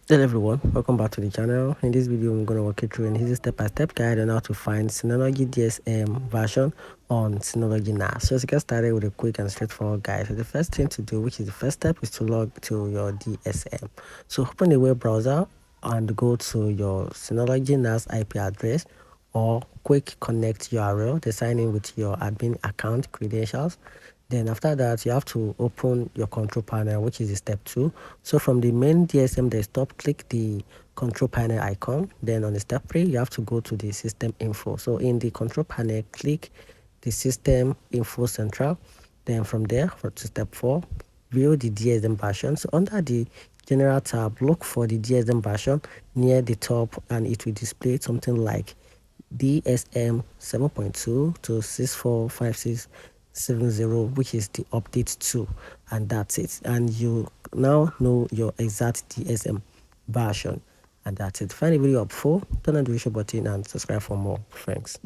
Hello everyone, welcome back to the channel. In this video I'm going to walk you through an easy step-by-step guide on how to find Synology DSM version on Synology NAS. So let's get started with a quick and straightforward guide. So the first thing to do, which is the first step, is to log to your DSM. So open a web browser and go to your Synology NAS IP address or quick connect URL, then sign in with your admin account credentials. Then after that, you have to open your control panel, which is the step 2. So from the main DSM desktop, click the control panel icon. Then on the step 3, you have to go to the system info. So in the control panel, click the system info central. Then from there, to step 4, view the DSM version. So under the general tab, look for the DSM version near the top, and it will display something like DSM 7.2 to 645670, which is the update 2, and that's it. And you now know your exact DSM version, and that's it. Find the video up for, turn on the notification button and subscribe for more. Thanks.